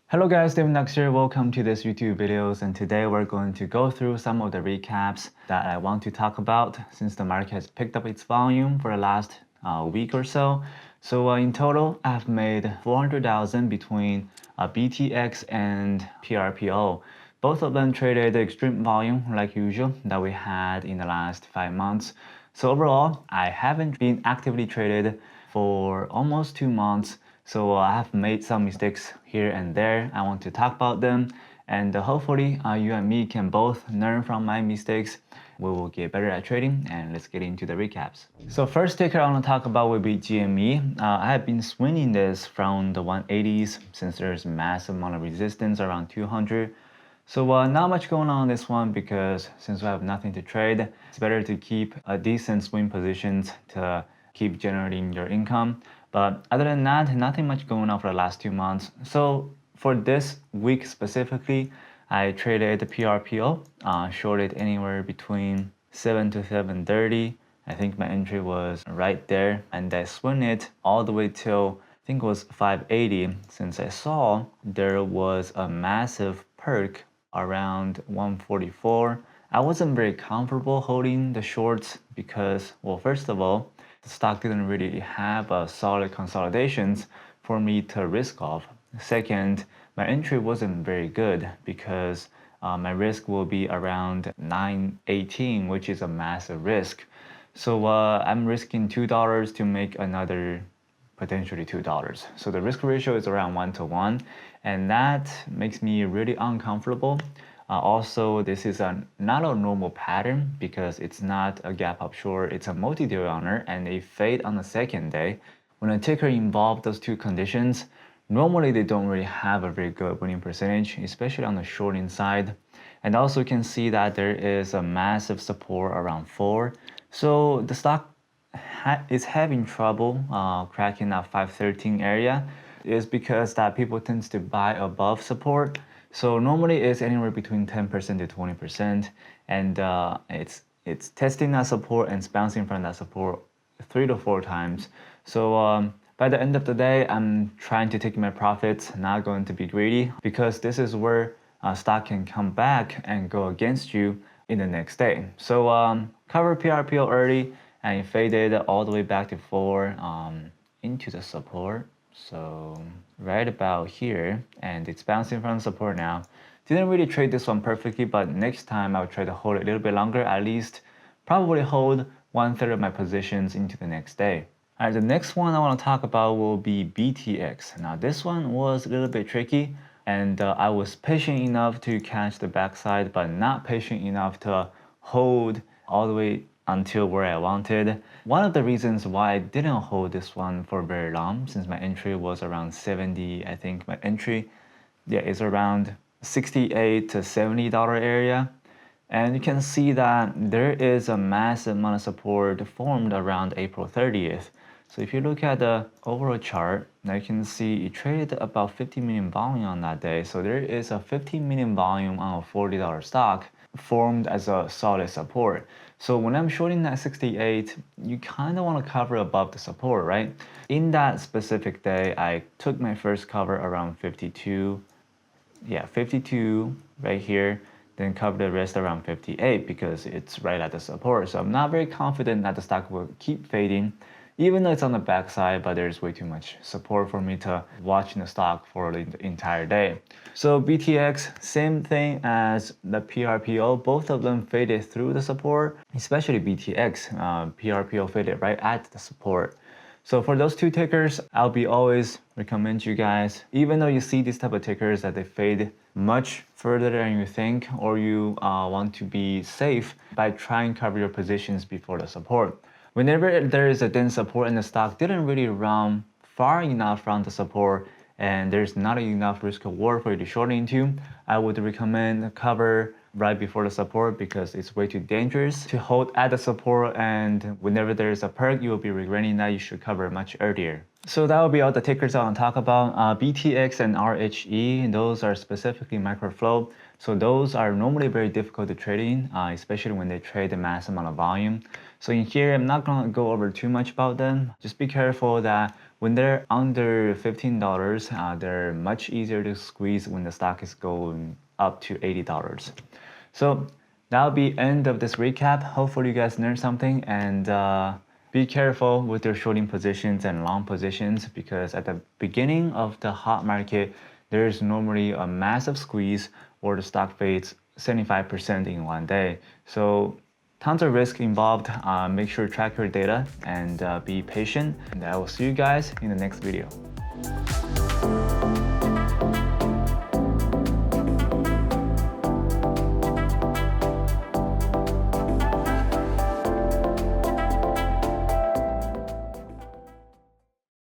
Hello guys, David Knox here. Welcome to this YouTube videos, and today we're going to go through some of the recaps that I want to talk about since the market has picked up its volume for the last week or so. So in total, I've made 400,000 between BTX and PRPO. Both of them traded extreme volume like usual that we had in the last 5 months. So overall, I haven't been actively traded for almost 2 months. So I have made some mistakes here and there. I want to talk about them, and hopefully you and me can both learn from my mistakes. We will get better at trading, and let's get into the recaps. So first ticker I want to talk about will be GME. I have been swinging this from the 180s since there's massive amount of resistance around 200. So not much going on this one because since we have nothing to trade, it's better to keep a decent swing positions to keep generating your income. But other than that, nothing much going on for the last 2 months. So for this week specifically, I traded the PRPO, shorted anywhere between 7 to 7.30. I think my entry was right there, and I swung it all the way till I think it was 580 since I saw there was a massive perk around 144. I wasn't very comfortable holding the shorts because, well, first of all, the stock didn't really have a solid consolidations for me to risk off. Second, my entry wasn't very good because my risk will be around 918, which is a massive risk. So I'm risking $2 to make another potentially $2. So the risk ratio is around 1 to 1, and that makes me really uncomfortable. Also, this is not a normal pattern because it's not a gap up short, it's a multi-day runner and a fade on the second day. When a ticker involves those two conditions, normally they don't really have a very good winning percentage, especially on the shorting side. And also you can see that there is a massive support around 4. So the stock is having trouble cracking that 513 area is because that people tends to buy above support. So normally it's anywhere between 10% to 20%, and it's testing that support and it's bouncing from that support 3 to 4 times. So by the end of the day, I'm trying to take my profits, not going to be greedy, because this is where stock can come back and go against you in the next day. So cover PRPO early, and it faded all the way back to 4 into the support. So right about here, and it's bouncing from support now. Didn't really trade this one perfectly, but next time I'll try to hold it a little bit longer, at least probably hold 1/3 of my positions into the next day. All right, the next one I want to talk about will be BTX. Now this one was a little bit tricky, and I was patient enough to catch the backside, but not patient enough to hold all the way until where I wanted. One of the reasons why I didn't hold this one for very long, since my entry was around 70, I think my entry is around $68 to $70 area. And you can see that there is a massive amount of support formed around April 30th. So if you look at the overall chart, now you can see it traded about 50 million volume on that day. So there is a 15 million volume on a $40 stock formed as a solid support. So when I'm shorting that 68, you kind of want to cover above the support, right? In that specific day, I took my first cover around 52. Yeah, 52 right here, then cover the rest around 58 because it's right at the support. So I'm not very confident that the stock will keep fading, even though it's on the backside, but there's way too much support for me to watch in the stock for the entire day. So BTX, same thing as the PRPO, both of them faded through the support, especially BTX, PRPO faded right at the support. So for those two tickers, I'll be always recommend you guys, even though you see these type of tickers that they fade much further than you think, or you want to be safe by trying to cover your positions before the support. Whenever there is a dense support and the stock didn't really run far enough from the support and there's not enough risk reward for you to short into, I would recommend cover right before the support because it's way too dangerous to hold at the support, and whenever there's a perk, you will be regretting that. You should cover much earlier. So that will be all the tickers I want to talk about. BTX and RHE, those are specifically micro flow. So those are normally very difficult to trade in, especially when they trade a mass amount of volume. So in here, I'm not going to go over too much about them. Just be careful that when they're under $15, they're much easier to squeeze when the stock is going up to $80. So that'll be end of this recap. Hopefully you guys learned something, and be careful with your shorting positions and long positions, because at the beginning of the hot market, there's normally a massive squeeze or the stock fades 75% in one day. So tons of risk involved. Make sure to track your data and be patient. And I will see you guys in the next video.